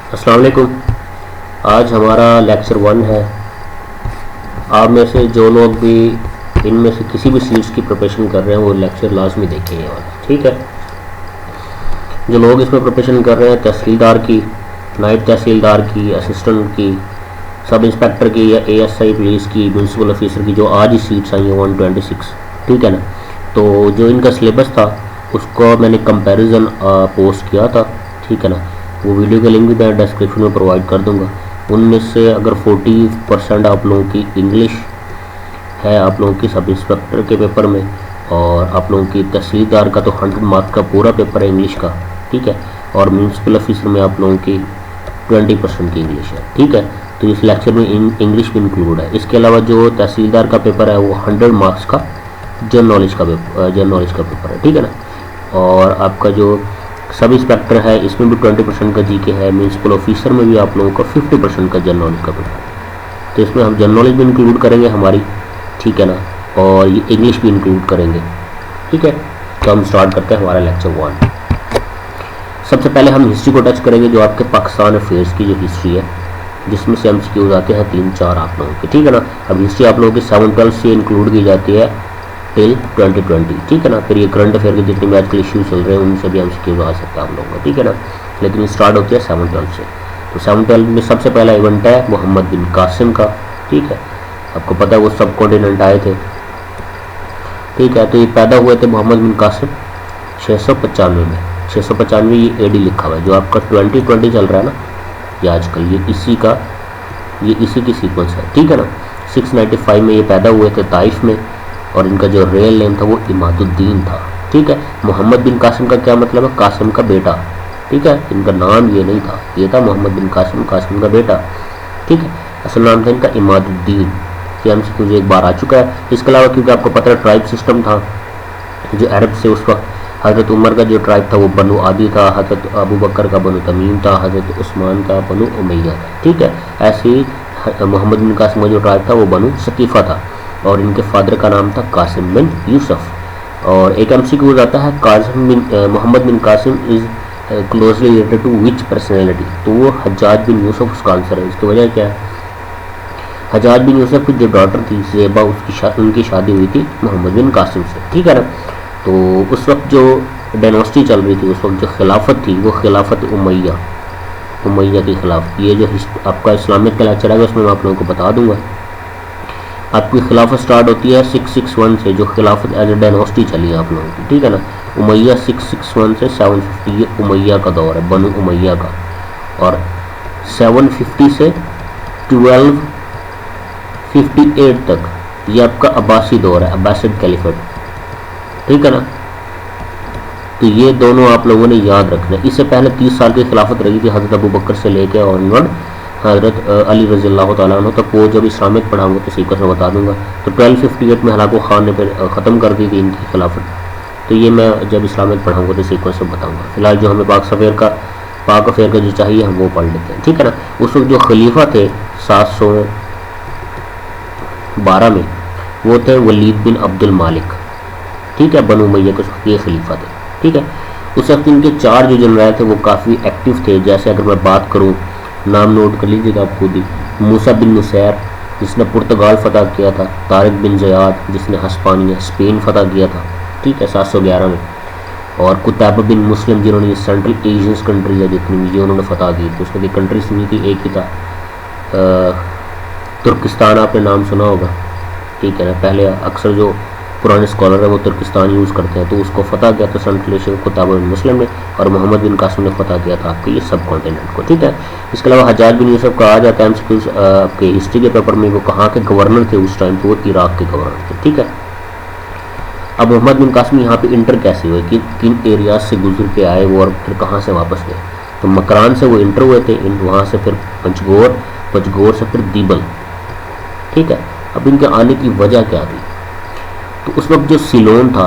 अस्सलाम वालेकुम। आज हमारा लेक्चर 1 है। आप में से जो लोग भी इनमें से किसी भी सीट्स की प्रिपरेशन कर रहे हैं वो लेक्चर लाजमी देखें ये वाला, ठीक है। जो लोग इसमें प्रिपरेशन कर रहे हैं तहसीलदार की, नायब तहसीलदार की, असिस्टेंट की, सब इंस्पेक्टर की या ASI पुलिस की, म्यूनसिपल ऑफिसर की, जो आज ही सीट्स आई हैं 126, ठीक है ना। तो जो इनका सिलेबस था उसको मैंने कंपैरिजन पोस्ट किया था, ठीक है ना। वो वीडियो का लिंक भी मैं डिस्क्रिप्शन में प्रोवाइड कर दूंगा। उनमें से अगर 40% आप लोगों की इंग्लिश है, आप लोगों की सब इंस्पेक्टर के पेपर में, और आप लोगों की तहसीलदार का तो 100 मार्क्स का पूरा पेपर है इंग्लिश का, ठीक है। और म्यूनसिपल ऑफिसर में आप लोगों की 20% की इंग्लिश है, ठीक है। तो इस लेक्चर में इंग्लिश भी इंक्लूड है। इसके अलावा जो तहसीलदार का पेपर है वो 100 मार्क्स का जनरल नॉलेज का पेपर है, ठीक है ना। और आपका जो सब इंस्पेक्टर है इसमें भी 20% का जीके है। म्यूनसिपल ऑफिसर में भी आप लोगों का 50% का जनरल नॉलेज का पेपर है। तो इसमें हम जनरल नॉलेज भी इंक्लूड करेंगे हमारी, ठीक है ना, और ये इंग्लिश भी इंक्लूड करेंगे, ठीक है। तो हम स्टार्ट करते हैं हमारा लेक्चर 1। सबसे पहले हम हिस्ट्री को टच करेंगे, जो आपके पाकिस्तान अफेयर्स की जो हिस्ट्री है, जिसमें से MCQs आते हैं 3-4 आप लोगों के, ठीक है ना। अब हिस्ट्री आप लोगों की 7-12 से इंक्लूड की जाती है टिल 2020, ठीक है ना। फिर ये करंट अफेयर के जितने भी आजकल इश्यूज चल रहे हैं उनसे भी MCQs आ सकता है आप लोगों को, ठीक है ना। लेकिन ये स्टार्ट होती है 7-12 से। तो 7-12 में सबसे पहला इवेंट है मोहम्मद बिन कासिम का, ठीक है। आपको पता है वो सब कॉन्टिनेंट आए थे, ठीक है। तो ये पैदा हुए थे मोहम्मद बिन कासिम 695 में। 695 ये AD लिखा हुआ है। जो आपका 2020 चल रहा है ना ये आजकल, ये इसी की सीक्वेंस है, ठीक है ना। 695 में ये पैदा हुए थे ताइफ में, और इनका जो रियल नेम था वो इमादुद्दीन था, ठीक है। मोहम्मद बिन कासिम का क्या मतलब है? कासिम का बेटा, ठीक है। इनका नाम ये नहीं था, ये था मोहम्मद बिन कासिम, कासिम का बेटा, ठीक है। असल नाम था इनका इमादुद्दीन। ये हमसे मुझे एक बार आ चुका है। इसके अलावा क्योंकि आपको पता है ट्राइब सिस्टम था जो अरब से, उस वक्त हज़रत उमर का जो ट्राइब था वो बनु आदि था, हज़रत अबू बकर का बनु तमीम था, हज़रत उस्मान का बनु उमैया था, ठीक है। ऐसे ही मोहम्मद बिन कासिम का जो ट्राइब था वो बनु सकीफ़ा था, और इनके फादर का नाम था कासिम बिन यूसुफ। और एक MCQ आता है Mohammad bin Qasim is closely related to which personality. तो वो हज्जाज बिन यूसुफ उसका आंसर है। इसकी वजह क्या है? हज्जाज बिन यूसुफ की जो डॉटर थी ज़ेबा, उनकी शादी हुई थी मोहम्मद बिन कासिम से, ठीक है ना। तो उस वक्त जो डायनास्टी चल रही थी, उस वक्त जो खिलाफत थी वो खिलाफत उमैया की खिलाफत। ये जो आपका इस्लामिक का लेक्चर है उसमें मैं आप लोगों को बता दूंगा। आपकी खिलाफत स्टार्ट होती है 661 से, जो खिलाफत एज ए डायनास्टी चली है आप लोगों की, ठीक है ना। उमैया 661 से 750, ये उमैया का दौर है, बनु उमैया का। और 750 से 1258 तक ये आपका अब्बासी दौर है, अब्बासिड कैलिफेट, ठीक है ना। तो ये दोनों आप लोगों ने याद रखना है। इससे पहले 30 साल की खिलाफत रही थी हज़रत अबू बकर से लेकर और हज़रत अली रज़ी अल्लाह तआला अन्हु तक। वो जब इस्लामिक पढ़ाऊंगा तो सीक्वेंस में बता दूंगा। तो 1258 में हलाको खान ने फिर ख़त्म कर दी थी इनकी खिलाफत। तो ये मैं जब इस्लामिक पढ़ाऊंगा तो सीक्वेंस में बताऊंगा। फिलहाल जो हमें पाक अफेयर का जो चाहिए हम वो पढ़ लेते हैं, ठीक है ना। उस वक्त जो खलीफा थे 712 में वो थे वलीद बिन अब्दुल मालिक, ठीक है। बनु उमैया के ये खलीफा थे, ठीक है। उस वक्त इनके 4 जो जनरल थे वो काफ़ी एक्टिव थे। जैसे अगर मैं बात करूँ, नाम नोट कर लीजिएगा आप खुद ही। मूसा बिन नुसैर जिसने पुर्तगाल फतह किया था, तारिक बिन ज़याद जिसने हस्पानिया स्पेन फतह किया था, ठीक है, 711 में। और कुतैबा बिन मुस्लिम जिन्होंने सेंट्रल एशियन कंट्रीज है जितनी भी उन्होंने फतह की थी। उसमें कंट्रीज नहीं थी, एक ही था तुर्किस्तान, आपने नाम सुना होगा, ठीक है ना। पहले अक्सर जो पुराने स्कॉलर है वो तुर्किस्तान यूज़ करते हैं। तो उसको फतह किया था सेंट्रल एशिया कुतैबा बिन मुस्लिम ने, और मोहम्मद बिन कासिम ने फतह किया था आपके ये सब कॉन्टिनेंट को, ठीक है। इसके अलावा हज्जाज बिन यूसुफ का आ जाता है MCQs आपके हिस्ट्री के पेपर में। वो कहाँ के गवर्नर थे उस टाइम? तो वो इराक के गवर्नर थे, ठीक है। अब मोहम्मद बिन कासिम यहाँ पे इंटर कैसे हुए, किन एरियाज से गुजर के आए वो, और फिर कहाँ से वापस गए? तो मकरान से वो इंटर हुए थे, वहाँ से फिर पंचगोर से फिर दीबल, ठीक है। अब इनके आने की वजह क्या थी? तो उस वक्त जो सिलोन था,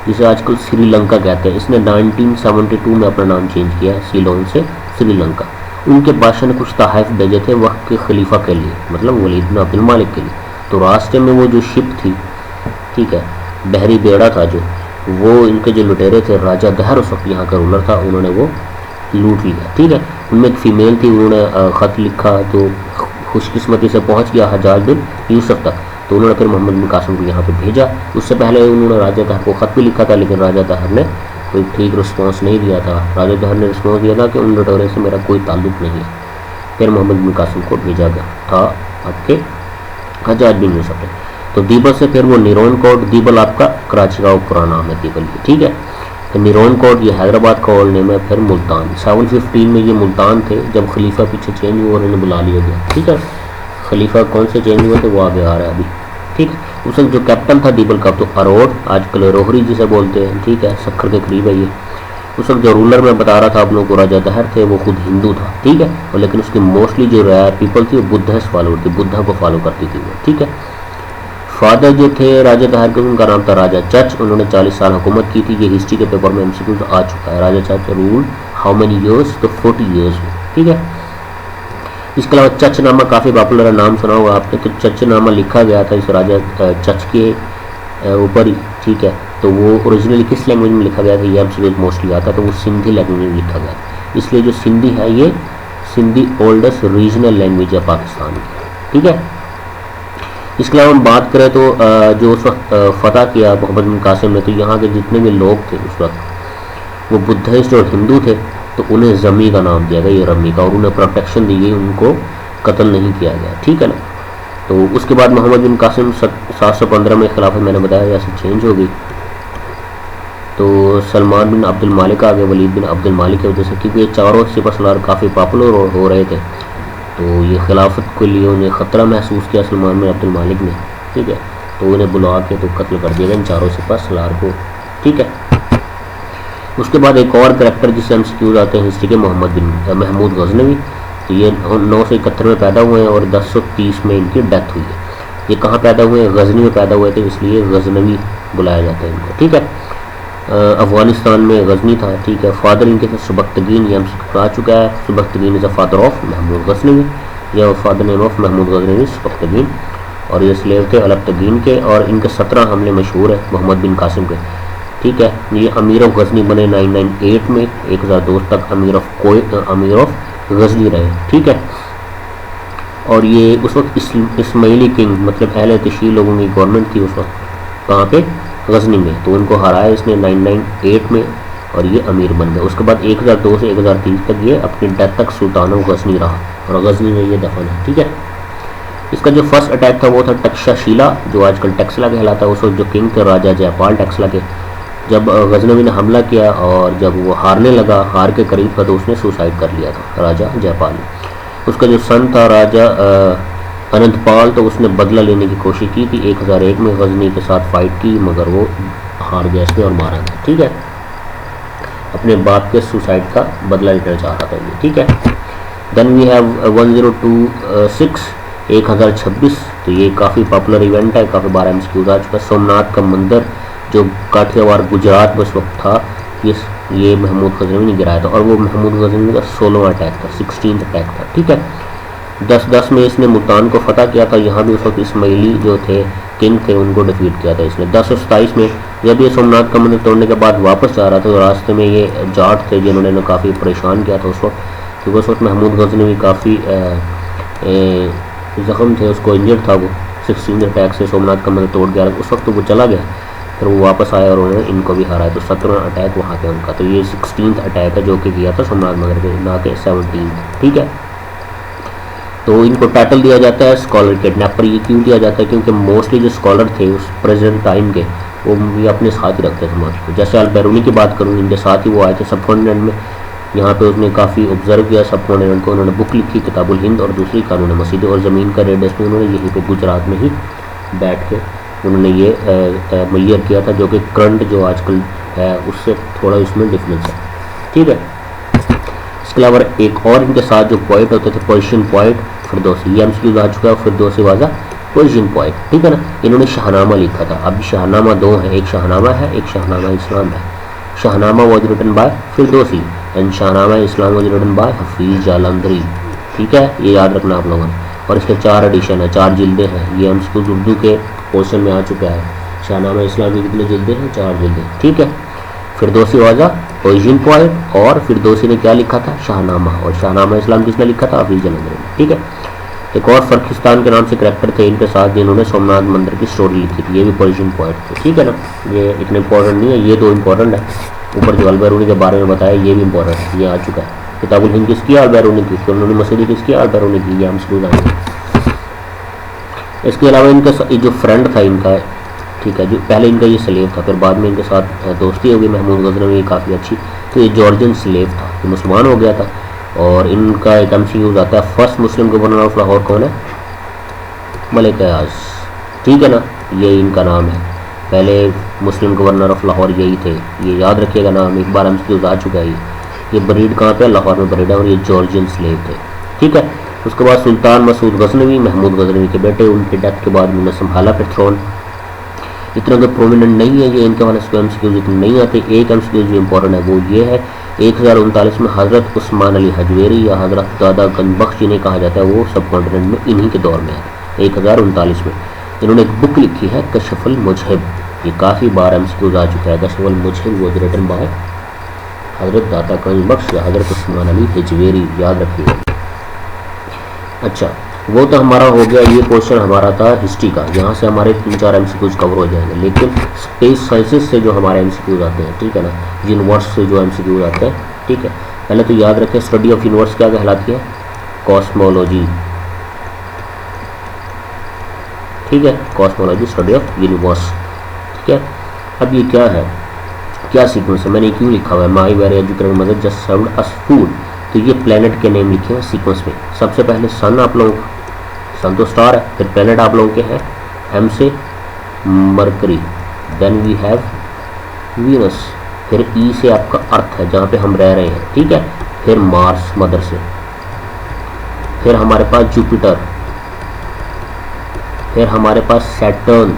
जिसे आजकल श्रीलंका कहते हैं, इसने 1972 में अपना नाम चेंज किया है सिलोन से श्रीलंका। उनके बादशाह ने कुछ तोहफ़े भेजे थे वक्त के खलीफा के लिए, मतलब वलीद बिन अब्दुल मालिक के लिए। तो रास्ते में वो जो शिप थी, ठीक है, बहरी बेड़ा था जो, वो इनके जो लुटेरे थे, राजा दहर उस वक्त यहाँ का रूलर था, उन्होंने वो लूट लिया। ठीक है, उनमें एक फ़ीमेल थी, उन्होंने ख़त लिखा तो खुशकिस्मती से पहुंच गया हज्जाज बिन यूसुफ तक, तो उन्होंने फिर मोहम्मद बिन कासिम को यहाँ पे भेजा। उससे पहले उन्होंने राजा तहर को ख़त भी लिखा था, लेकिन राजा तहर ने कोई ठीक रिस्पॉन्स नहीं दिया था। राजा तहर ने रिस्पॉन्स दिया था कि उन लुटेरों से मेरा कोई ताल्लुक़ नहीं है। फिर मोहम्मद बिन कासिम को भेजा गया था आपके हज्जाज बिन यूसुफ ने। तो दीबल से फिर वो निरोन कोट, दीबल आपका कराची का पुराना नाम है दीबल, ठीक है। तो निरोन कोट ये हैदराबाद का ओल्ड नेम है। फिर मुल्तान 715 में ये मुल्तान थे, जब खलीफा पीछे चेंज हुआ और इन्हें बुला लिया गया। ठीक है, खलीफा कौन से चेंज हुए थे वो आगे आ रहा है अभी। ठीक है, उस वक्त जो कैप्टन था दीबल का, तो अरोड़ आजकल रोहरी जिसे बोलते हैं, ठीक है, सक्खर के करीब है ये। उस वक्त जो रूलर मैं बता रहा था आप लोगों को, राजा दहर थे, वो खुद हिंदू था। ठीक है, और लेकिन उसकी मोस्टली जो पीपल थी वो बुद्धिस्ट फॉलोअर थी, बुद्धा को फॉलो करती थी वो। ठीक है, फादर जो थे राजा दहर के, उनका नाम था राजा चच, उन्होंने 40 साल हुकूमत की थी। ये हिस्ट्री के पेपर में एमसीक्यू आ चुका है। राजा चच रूल हाउ मेनी ईयर्स, तो 40 ईयर्स में। ठीक है, इसके अलावा चच नामा काफ़ी पॉपुलर है, नाम सुना होगा आपने। तो चच नामा लिखा गया था इस राजा चच के ऊपर ही। ठीक है, तो वो ओरिजिनली किस लैंग्वेज में लिखा गया था ये एमसीक्यू मोस्टली आता, तो वो सिंधी लैंग्वेज में लिखा गया, इसलिए जो सिंधी है ये सिंधी ओल्डेस्ट रीजनल लैंग्वेज है पाकिस्तान की। ठीक है, इसके अलावा हम बात करें तो जो उस वक्त फतह किया मोहम्मद बिन कासिम ने, तो यहाँ के जितने भी लोग थे उस वक्त वो बुद्धिस्ट और हिंदू थे, तो उन्हें जमी का नाम दिया गया, ये रमी का, और उन्हें प्रोटेक्शन दी गई, उनको कत्ल नहीं किया गया। ठीक है ना। तो उसके बाद मोहम्मद बिन कासिम 715 में खिलाफत मैंने बताया जैसे चेंज हो गई, तो सलमान बिन अब्दुल मालिक आ गए, वलीद बिन अब्दुल मालिक की वजह से, क्योंकि ये चारों सिपहसालार काफ़ी पॉपुलर हो रहे थे, तो ये खिलाफत के लिए उन्हें ख़तरा महसूस किया सलमान बिन अब्दुल मालिक ने। ठीक है, तो उन्हें बुला के तो कत्ल कर दिया गया इन चारों सिपहसालार को। ठीक है, उसके बाद एक और करैक्टर जिससे हम सिक्यूज आते हैं हिस्ट्री के, मोहम्मद बिन महमूद गजनवी। तो ये 971 में पैदा हुए हैं और 1030 में इनकी डेथ हुई है। ये कहाँ पैदा हुए हैं? गजनी में पैदा हुए थे, इसलिए गजनवी बुलाया जाता है इनको। ठीक है, अफ़गानिस्तान में गजनी था। ठीक है, फादर इनके थे सुबख्तगीन, ये हमसे आ चुका है। Sabuktigin is a father of Mahmud Ghaznavi, या father name of Mahmud Ghaznavi Sabuktigin, और ये स्लेव थे अलबतगीन के, और इनके 17 हमले मशहूर है मोहम्मद बिन कासिम के। ठीक है, ये अमीर ऑफ गजनी बने 998 में, 1002 तक अमीर ऑफ गजनी रहे। ठीक है, और ये उस वक्त इस्माइली किंग मतलब अहले तशीर लोगों की गवर्नमेंट थी उस वक्त, कहाँ पे? गजनी में। तो उनको हराया इसने 998 में, और ये अमीर बन गए। उसके बाद 1002 से 1030 तक ये अपनी डेथ तक सुल्तान ऑफ गजनी रहा, और गजनी में ये दफन है। ठीक है, इसका जो फर्स्ट अटैक था वो था तक्षशिला, जो आजकल टैक्सला कहलाता है। उस वक्त जो किंग थे राजा जयपाल टैक्सला के, जब गजनवी ने हमला किया और जब वो हारने लगा, हार के करीब था, तो उसने सुसाइड कर लिया था राजा जयपाल ने। उसका जो सन था राजा अनंतपाल, तो उसने बदला लेने की कोशिश की थी 1001 में, गजनी के साथ फाइट की, मगर वो हार गया इसमें और मारा गया। ठीक है, अपने बाप के सुसाइड का बदला लेना चाह रहा था ये। ठीक है, देन वी हैव 1026 1026, तो ये काफ़ी पॉपुलर इवेंट है, काफ़ी बार एमसीक्यूज आ चुका है। सोमनाथ का मंदिर जो काठियावाड़ गुजरात में उस वक्त था, ये महमूद गजनवी ने गिराया था, और वो महमूद गजनवी का 16वां अटैक था, 16th अटैक था। ठीक है, 1010 में इसने मुल्तान को फतह किया था। यहाँ भी उस वक्त इस्माइली जो थे किंग थे, उनको डिफीट किया था इसने। 1027 में जब ये सोमनाथ का मंदिर तोड़ने के बाद वापस जा रहा था, तो रास्ते में ये जाट थे जिन्होंने काफ़ी परेशान किया था उस वक्त, क्योंकि उस वक्त महमूद गजनवी काफ़ी ज़ख्म थे, उसको इंजर्ड था वो 16th अटैक से, सोमनाथ का मंदिर तोड़ गया। उस वक्त तो वो चला गया, फिर वो वापस आया और उन्होंने इनको भी हराया, तो 17वां अटैक वहाँ पे उनका। तो ये 16th अटैक है जो कि किया था सोमनाथ मंदिर पे, ना कि 17th। ठीक है, तो इनको टाइटल दिया जाता है स्कॉलर किडनैपर। ये क्यों दिया जाता है? क्योंकि मोस्टली जो स्कॉलर थे उस प्रेजेंट टाइम के, वो भी अपने साथ ही रखते थे समाज को। जैसे अल-बैरूनी की बात करूँ, इनके साथ ही वो आए थे सब कॉन्टिनेंट में। यहाँ पे उसने काफ़ी ऑब्जर्व किया सब कॉन्टिनेंट को। उन्होंने बुक लिखी किताबुल हिंद, और दूसरी कानून मसीद और ज़मीन का रेडस में उन्होंने यहीं पे गुजरात में ही बैठ के उन्होंने ये मैयर किया था, जो कि करंट जो आजकल है उससे थोड़ा इसमें डिफरेंस है। ठीक है, इसके अलावा एक और इनके साथ जो पोइट होते थे, पर्शियन पोइट फिरदौसी, ये एमसीक्यू आ चुका है, फिरदौसी वाजा पर्शियन पोइट। ठीक है ना, इन्होंने शाहनामा लिखा था। अब शाहनामा दो है, एक शाहनामा है, एक शाहनामा इस्लाम है। Shahnama was written by Firdausi and Shahnama Islam was written by Hafeez Jalandhari. ठीक है, ये याद रखना आप लोगों ने। और इसके 4 एडिशन है, 4 जिल्दें हैं। ये एमसीक्यू उर्दू के पोर्शन में आ चुका है। शाहनामा इस्लाम की कितने जिल्दें हैं? 4 जिल्दें। ठीक है, फिरदौसी वाजा ओरिजिन पॉइंट, और फिरदौसी ने क्या लिखा था, शाहनामा, और शाहनामा इस्लाम किसने लिखा था, हफीज जलंधरी ने। ठीक है। एक और फर्किस्तान के नाम से करैक्टर थे इनके साथ जिन्होंने सोमनाथ मंदिर की स्टोरी लिखी थी, ये भी ओरिजिन पॉइंट थे। ठीक है ना, ये इतने इंपॉर्टेंट नहीं है, ये दो इंपॉर्टेंट है। ऊपर जो अलबैरूनी के बारे में बताया ये भी इंपॉर्टेंट है, ये आ चुका है। किताबुल हिंद किसकी, अलबैरूनी की, कुरानुल मसूदी किसकी, अलबैरूनी की, ये हम स्कूल आएंगे। इसके अलावा इनका जो फ्रेंड था इनका, ठीक है, जो पहले इनका ये स्लेव था, फिर बाद में इनके साथ दोस्ती हो गई महमूद गजनवी काफ़ी अच्छी, तो ये जॉर्जियन स्लेव था, ये मुसलमान हो गया था। और इनका एक MCQ आता है, first Muslim governor of Lahore कौन है, मलिक अयाज। ठीक है ना, ये इनका नाम है, पहले मुस्लिम गवर्नर ऑफ लाहौर यही थे, ये याद रखिएगा नाम, एक बार MCQ आ चुका है। ये ब्रीड कहाँ पे, लाहौर में ब्रीड है, और ये जॉर्जियन स्लेव थे। ठीक है। उसके बाद सुल्तान मसूद गजनवी, महमूद गजनवी के बेटे, उनके डेथ के बाद उन्होंने संभाला फिर थ्रोन। इतना तो प्रोमिनेंट नहीं है ये, इनके वाले MCQ इतने नहीं आते। एक MCQ जो इंपॉर्टेंट है वो ये है, 1039 में हज़रत उस्मान अली हजवेरी या हज़रत दादा गंजबख्श जिन्हें कहा जाता है, वो सब कॉन्टिनेंट में इन्हीं के दौर में है, 1039 में। इन्होंने एक बुक लिखी है कशफुल मुजहिब, ये काफ़ी बार MCQ आ चुका है। कशफुल मुजहिब वॉज रिटन बाय हज़रत दादा गंजबख्श या हज़रत उस्मान अली हजवेरी, याद रखिएगा। अच्छा, वो तो हमारा हो गया, ये क्वेश्चन हमारा था हिस्ट्री का, यहाँ से हमारे 3-4 MCQs कवर हो जाएंगे। लेकिन स्पेस साइंसेस से जो हमारे MCQs आते हैं, ठीक है ना, यूनिवर्स से जो MCQs आते हैं, ठीक है, पहले तो याद रखें स्टडी ऑफ यूनिवर्स क्या कहलाती है, कॉस्मोलॉजी। ठीक है, कॉस्मोलॉजी स्टडी ऑफ यूनिवर्स। ठीक है। अब ये क्या है, क्या सीक्वेंस है, मैंने क्यों लिखा हुआ है, my very educated mother just served us food, तो ये प्लेनेट के नेम लिखे हैं सीक्वेंस में। सबसे पहले सन आप लोगों का, सन तो स्टार है, फिर प्लेनेट आप लोगों के हैं, M से Mercury, then we have Venus, फिर E से आपका अर्थ है जहाँ पे हम रह रहे हैं। ठीक है। फिर मार्स मदर से, फिर हमारे पास जुपिटर, फिर हमारे पास Saturn,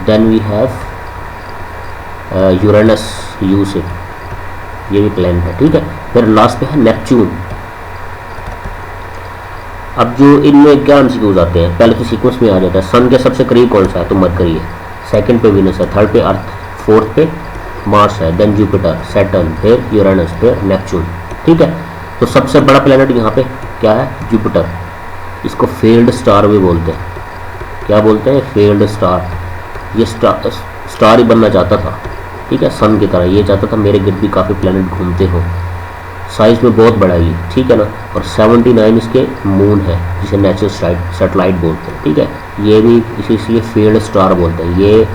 then we have Uranus U से, ये भी प्लेनेट है। ठीक है। फिर लास्ट पे है नेपच्यून। अब जो इनमें क्या MCQs आते हैं, पहले तो सीक्वेंस में आ जाता है, सन के सबसे करीब कौन सा है, तो मरकरी है, सेकंड पे वीनस है, थर्ड पे अर्थ, फोर्थ पे मार्स है, देन जुपिटर, सैटर्न, फिर यूरेनस, फिर नेपच्यून। ठीक है। तो सबसे बड़ा प्लेनेट यहाँ पे क्या है, जुपिटर, इसको फेल्ड स्टार भी बोलते हैं। क्या बोलते हैं, फेल्ड स्टार। ये स्टार ही बनना चाहता था, ठीक है, सन की तरह, ये चाहता था मेरे गिर्द भी काफ़ी प्लेनेट घूमते हों, साइज़ में बहुत बड़ा ये, ठीक है ना। और 79 इसके मून है जिसे नेचुरल सैटेलाइट बोलते हैं। ठीक है। ये भी इसलिए फील्ड स्टार बोलते हैं, ये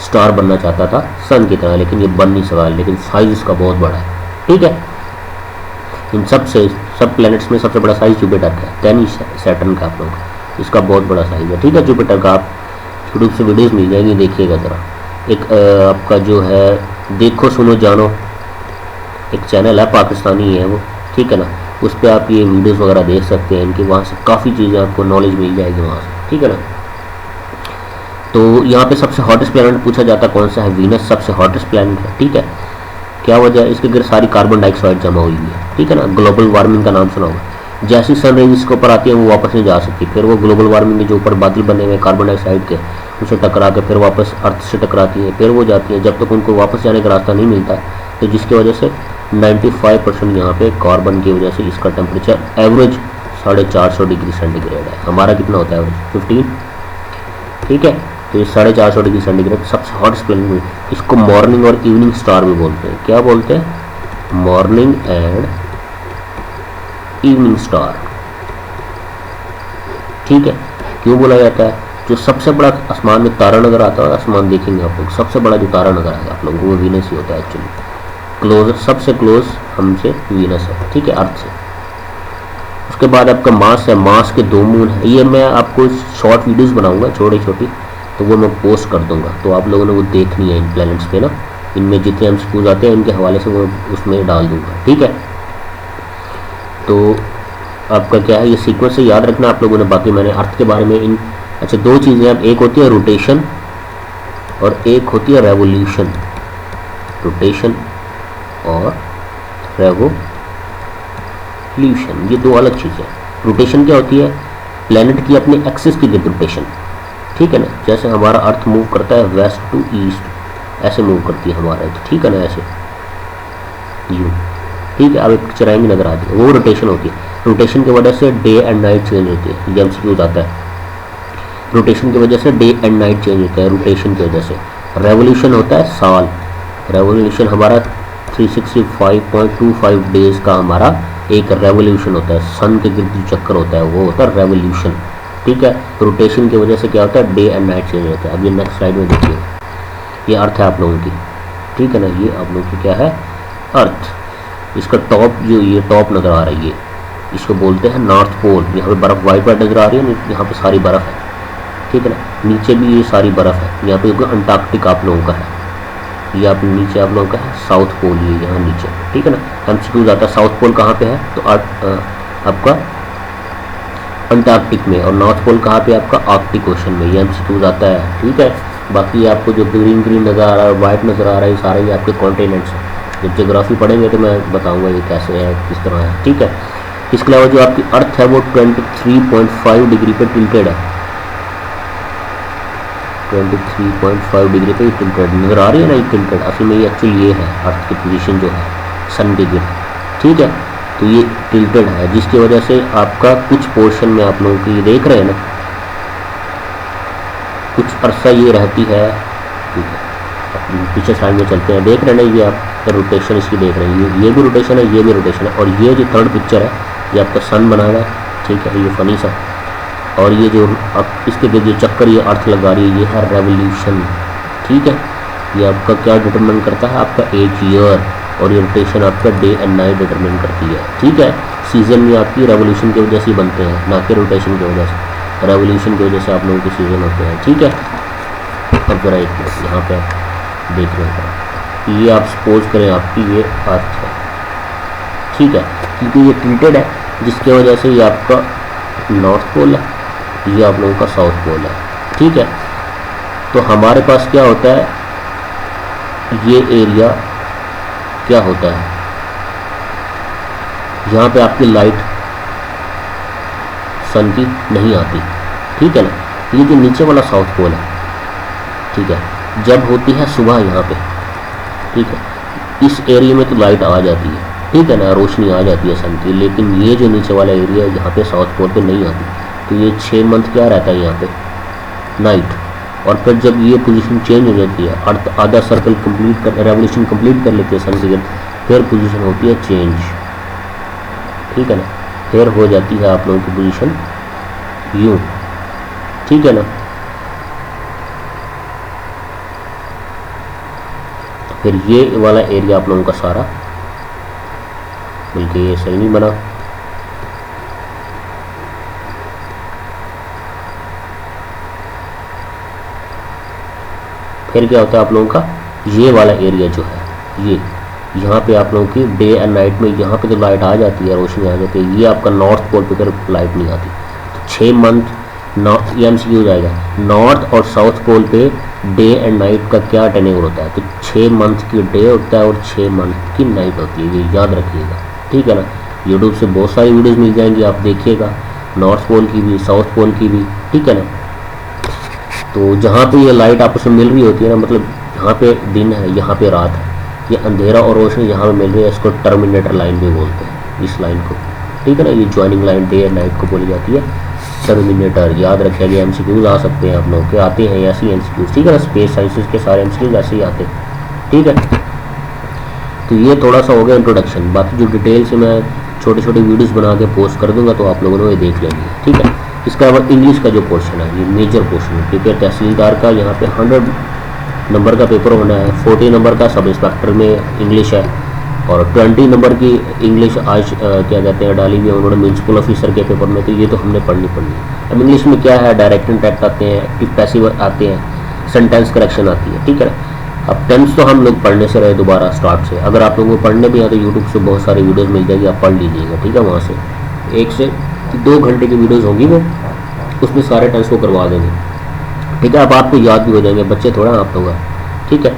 स्टार बनना चाहता था सन की तरह, लेकिन ये बन नहीं सका, लेकिन साइज़ इसका बहुत बड़ा है। ठीक है। इन सब प्लैनेट्स में सबसे बड़ा साइज़ जुपिटर का है, देन सैटर्न का आप लोग, इसका बहुत बड़ा साइज़ है। ठीक है। जुपिटर का आप यूट्यूब से वीडियोस मिल जाएंगी, देखिएगा ज़रा। एक आपका जो है देखो सुनो जानो एक चैनल है, पाकिस्तानी है वो, ठीक है ना, उस पर आप ये वीडियोस वगैरह देख सकते हैं इनकी, वहाँ से काफ़ी चीज़ें आपको नॉलेज मिल जाएगी वहाँ से। ठीक है ना। तो यहाँ पे सबसे हॉटेस्ट प्लैनेट पूछा जाता कौन सा है, वीनस सबसे हॉटेस्ट प्लैनेट है। ठीक है। क्या वजह है, इसके गिर सारी कार्बन डाइऑक्साइड जमा हुई है। ठीक है ना। ग्लोबल वार्मिंग का नाम सुना होगा, जैसी सन रेंज इसके ऊपर आती है वो वापस नहीं जा सकती, फिर वो ग्लोबल वार्मिंग के जो ऊपर बादल बने हुए कार्बन डाइऑक्साइड के, उसे टकरा के फिर वापस अर्थ से टकराती है, फिर वो जाती है, जब तक उनको वापस जाने का रास्ता नहीं मिलता, तो जिसकी वजह से 95% यहाँ पे कार्बन की वजह से इसका टेम्परेचर एवरेज 450 डिग्री सेंटीग्रेड है। हमारा कितना होता है एवरेज 15। ठीक है। तो ये 450 डिग्री सेंटीग्रेड सबसे हॉटेस्ट प्लैनेट, इसको मॉर्निंग और इवनिंग स्टार भी बोलते हैं। क्या बोलते हैं, मॉर्निंग एंड इवनिंग स्टार। ठीक है। क्यों बोला जाता है, जो सबसे बड़ा आसमान में तारा नजर आता है, आसमान देखेंगे आप लोग, सबसे बड़ा जो तारा नजर आएगा आप लोगों को वो वीनस ही होता है एक्चुअली, क्लोज, सबसे क्लोज हमसे वीनस है। ठीक है, अर्थ से। उसके बाद आपका मार्स है, मार्स के 2 मून है। ये मैं आपको शॉर्ट वीडियोस बनाऊंगा छोटी छोटी, तो वो मैं पोस्ट कर दूंगा, तो आप लोगों ने वो देखनी है इन प्लैनेट्स पे ना, इनमें जितने MCQs आते हैं इनके हवाले से वो उसमें डाल दूंगा। ठीक है। तो आपका क्या है, ये सीक्वेंस से याद रखना आप लोगों ने। बाकी मैंने अर्थ के बारे में इन, अच्छा 2 चीज़ें अब, एक होती है रोटेशन और एक होती है रेवोल्यूशन। रोटेशन और रेवोल्यूशन, ये 2 अलग चीज़ें। रोटेशन क्या होती है, प्लेनेट की अपने एक्सिस की रोटेशन। ठीक है ना, जैसे हमारा अर्थ मूव करता है वेस्ट टू ईस्ट, ऐसे मूव करती है हमारा अर्थ। ठीक है ना, ऐसे यूँ, ठीक है। अब एक पिक्चर आएंगी नजर आती है, वो रोटेशन होती है। रोटेशन की वजह से डे एंड नाइट चेंज होती है, ये एमसीक्यू आता है। रोटेशन की वजह से डे एंड नाइट चेंज होता है, रोटेशन की वजह से। रेवोल्यूशन होता है साल, रेवोल्यूशन हमारा 365.25 डेज का हमारा एक रेवोल्यूशन होता है, सन के गिर्द जो चक्कर होता है वो होता है रेवोल्यूशन, ठीक है। रोटेशन की वजह से क्या होता है, डे एंड नाइट चेंज होता है। अब ये नेक्स्ट स्लाइड में देखिए, ये अर्थ है आप लोगों की, ठीक है ना। ये आप लोगों की क्या है, अर्थ। इसका टॉप जो ये टॉप नज़र आ रही है, इसको बोलते हैं नॉर्थ पोल। यहाँ पे बर्फ़ वाइट वाइट नज़र आ रही है, यहाँ पे सारी बर्फ़ है, ठीक है ना। नीचे भी ये सारी बर्फ़ है, यहाँ पे अंटार्कटिक आप लोगों का है, ये आप नीचे आप लोगों का है साउथ पोल, ये यहाँ नीचे, ठीक है ना। एमसीक्यू आता है साउथ पोल कहाँ पे है, तो आपका अंटार्कटिक में, और नॉर्थ पोल कहाँ पे आपका आर्कटिक ओशन में, ये एमसीक्यू आता है, ठीक है। बाकी आपको जो ग्रीन ग्रीन नज़र आ रहा है, वाइट नज़र आ रहा है, ये सारे ये आपके कॉन्टिनेंट्स हैं। जब जोग्राफी पढ़ेंगे तो मैं बताऊँगा ये कैसे है, किस तरह है, ठीक है। इसके अलावा जो आपकी अर्थ है वो 23.5 डिग्री पर टिल्टेड है, 23.5 डिग्री पे टिल्टेड नज़र आ रही है ना, ये टिल्टेड असल में ये एक्चुअली ये है अर्थ की पोजीशन जो है सन के गिर्द, ठीक है। तो ये टिल्टेड है, जिसकी वजह से आपका कुछ पोर्शन में आप लोगों की देख रहे हैं ना, कुछ अरसा ये रहती है, ठीक है। पीछे साइड में चलते हैं, देख रहे हैं ना, ये आप रोटेशन इसकी देख रहे हैं, ये भी रोटेशन है, ये भी रोटेशन है। और ये जो थर्ड पिक्चर है ये आपका सन बना हुआ है, ठीक है, ये फनी सा। और ये जो अब इसके जो चक्कर ये अर्थ लगा रही है, ये है रेवोल्यूशन, ठीक है। ये आपका क्या डिटरमिन करता है, आपका एज ईयर, और ये रोटेशन आपका डे एंड नाइट डिटरमिन करती है, ठीक है। सीज़न में आपकी रेवोल्यूशन की वजह से ही बनते हैं, ना कि रोटेशन की वजह से। रेवोल्यूशन की वजह से आप लोगों के सीज़न होते हैं, ठीक है। अब जरा एक मिनट यहाँ पे देख रहे हैं, ये आप सपोज करें आपकी ये अर्थ है, ठीक है, क्योंकि ये टिल्टेड है, जिसकी वजह से ये आपका नॉर्थ पोल है, ये आप लोगों का साउथ पोल है, ठीक है। तो हमारे पास क्या होता है, ये एरिया क्या होता है, यहाँ पे आपकी लाइट सन की नहीं आती, ठीक है ना। ये जो नीचे वाला साउथ पोल है, ठीक है, जब होती है सुबह यहाँ पे, ठीक है, इस एरिया में तो लाइट आ जाती है, ठीक है ना, रोशनी आ जाती है सन की। लेकिन ये जो नीचे वाला एरिया है यहाँ पे साउथ पोल पे नहीं आती, तो ये 6 मंथ क्या रहता है यहाँ पे, नाइट। और फिर जब ये पोजीशन चेंज हो जाती है, अर्थ आधा सर्कल कंप्लीट कर, रेवोल्यूशन कंप्लीट कर लेती है सन के, फिर पोजीशन होती है चेंज, ठीक है ना। फिर हो जाती है आप लोगों की पोजीशन यूँ, ठीक है ना। फिर ये वाला एरिया आप लोगों का सारा, बल्कि ये सही नहीं बना, फिर क्या होता है आप लोगों का, ये वाला एरिया जो है, ये यहाँ पे आप लोगों की डे एंड नाइट में यहाँ पे तो लाइट आ जाती है, रोशनी आ जाती है। ये आपका नॉर्थ पोल पे फिर लाइट नहीं आती। तो 6 मंथ नॉर्थ, ये एमसीक्यू हो जाएगा, नॉर्थ और साउथ पोल पे डे एंड नाइट का क्या टेन्योर होता है, तो 6 मंथ की डे होता है और 6 मंथ की नाइट होती है, ये याद रखिएगा, ठीक है ना। यूट्यूब से बहुत सारी वीडियोज़ मिल जाएंगी, आप देखिएगा, नॉर्थ पोल की भी, साउथ पोल की भी, ठीक है ना। तो जहाँ पे ये लाइट आपस में मिल रही होती है ना, मतलब यहाँ पे दिन है, यहाँ पे रात है, ये अंधेरा और रोशनी यहाँ पे मिल रही है, इसको टर्मिनेटर लाइन भी बोलते हैं, इस लाइन को, ठीक है ना। ये joining line day and night को बोली जाती है टर्मिनेटर। याद रखिएगा, एमसीक्यूज आ सकते हैं आप लोगों के, आते हैं ऐसी एमसीक्यूज, ठीक है ना। स्पेस साइंसेस के सारे एमसीक्यूज ऐसे ही आते हैं, ठीक है। तो ये थोड़ा सा हो गया इंट्रोडक्शन, बाकी जो डिटेल से मैं छोटे छोटे वीडियोस बना के पोस्ट कर दूंगा, तो आप लोगों ने ये देख लेंगे, ठीक है। इसके अलावा इंग्लिश का जो पोर्शन है, ये मेजर पोर्शन है, क्योंकि तहसीलदार का यहाँ पे 100 नंबर का पेपर होना है, 40 नंबर का सब इंस्पेक्टर में इंग्लिश है, और 20 नंबर की इंग्लिश आज क्या कहते हैं डाली हुई है उन्होंने म्यूनसिपल ऑफिसर के पेपर में, तो ये तो हमने पढ़नी है। अब इंग्लिश में क्या है, डायरेक्ट इंटैक्ट आते हैं, एक्टिव पैसिव आते हैं, सेंटेंस करेक्शन आती है, ठीक है ना। अब टेंस तो हम लोग पढ़ने से रहे दोबारा स्टार्ट से, अगर आप लोगों को पढ़ने भी आए तो यूट्यूब से बहुत सारी वीडियोस मिल जाएगी, आप पढ़ लीजिएगा, ठीक है। वहाँ से 1 से 2 घंटे की वीडियोस होंगी, वो उसमें सारे टेंस को करवा देंगे, ठीक है। अब आपको याद भी हो जाएंगे, बच्चे थोड़ा आप लोग, ठीक है।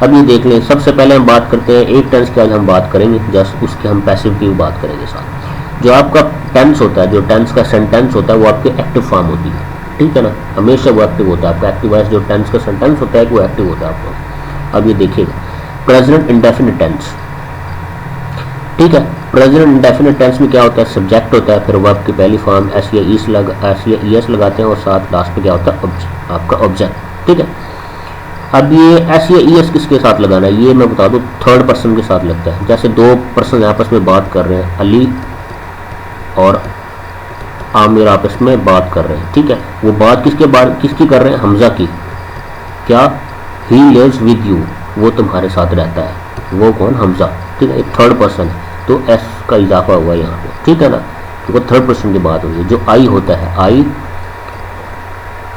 अब ये देख लें, सबसे पहले हम बात करते हैं एक टेंस की, आज हम बात करेंगे, जस्ट उसके हम पैसिव की भी बात करेंगे साथ। जो आपका टेंस होता है, जो टेंस का सेंटेंस होता है, वो आपकी एक्टिव फॉर्म होती है, ठीक है ना, हमेशा वो एक्टिव होता है आपका। एक्टिव वॉइस जो टेंस का सेंटेंस होता है वो एक्टिव होता है आपका। अब ये देखिएगा, प्रेजेंट इंडेफिनिट टेंस, ठीक है। प्रेजेंट इंडेफिनिट टेंस में क्या होता है, सब्जेक्ट होता है, फिर वर्ब की पहली फॉर्म एस या ईएस लगाते हैं और साथ लास्ट में क्या होता है आपका ऑब्जेक्ट। ठीक है। अब ये एस या ईएस किसके साथ लगाना है, ये मैं बता दूं थर्ड पर्सन के साथ लगता है। जैसे दो पर्सन आपस में बात कर रहे हैं, अली और आमिर आपस में बात कर रहे हैं। ठीक है। वो बात किसकी कर रहे हैं, हमजा की। क्या, ही लिव्स विद यू, वो तुम्हारे साथ रहता है। वो कौन, हमजा। ठीक है। एक थर्ड पर्सन है तो एस का इजाफा हुआ यहाँ पे। ठीक है ना, तो वो थर्ड पर्सन की बात हुई है। जो आई होता है, आई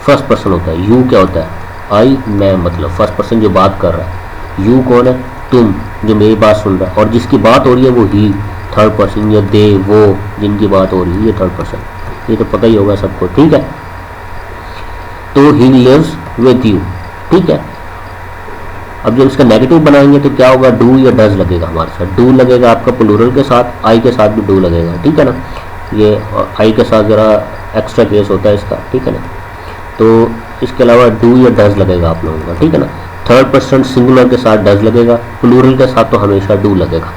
फर्स्ट पर्सन होता है। यू क्या होता है, आई मैं, मतलब फर्स्ट पर्सन जो बात कर रहा है। यू कौन है, तुम जो मेरी बात सुन रहा है। और जिसकी बात हो रही है वो ही थर्ड पर्सन, या दे वो जिनकी बात हो रही है ये थर्ड पर्सन। ये तो पता ही होगा सबको। ठीक है। तो ही लिव्स विद यू। ठीक है। अब जब इसका नेगेटिव बनाएंगे तो क्या होगा, डू या डज लगेगा हमारे साथ। डू लगेगा आपका प्लूरल के साथ, आई के साथ भी डू लगेगा। ठीक है ना, ये आई के साथ ज़रा एक्स्ट्रा केस होता है इसका। ठीक है ना, तो इसके अलावा डू या डज लगेगा आप लोगों का। ठीक है ना, थर्ड पर्सन सिंगुलर के साथ डज लगेगा, प्लूरल के साथ तो हमेशा डू लगेगा।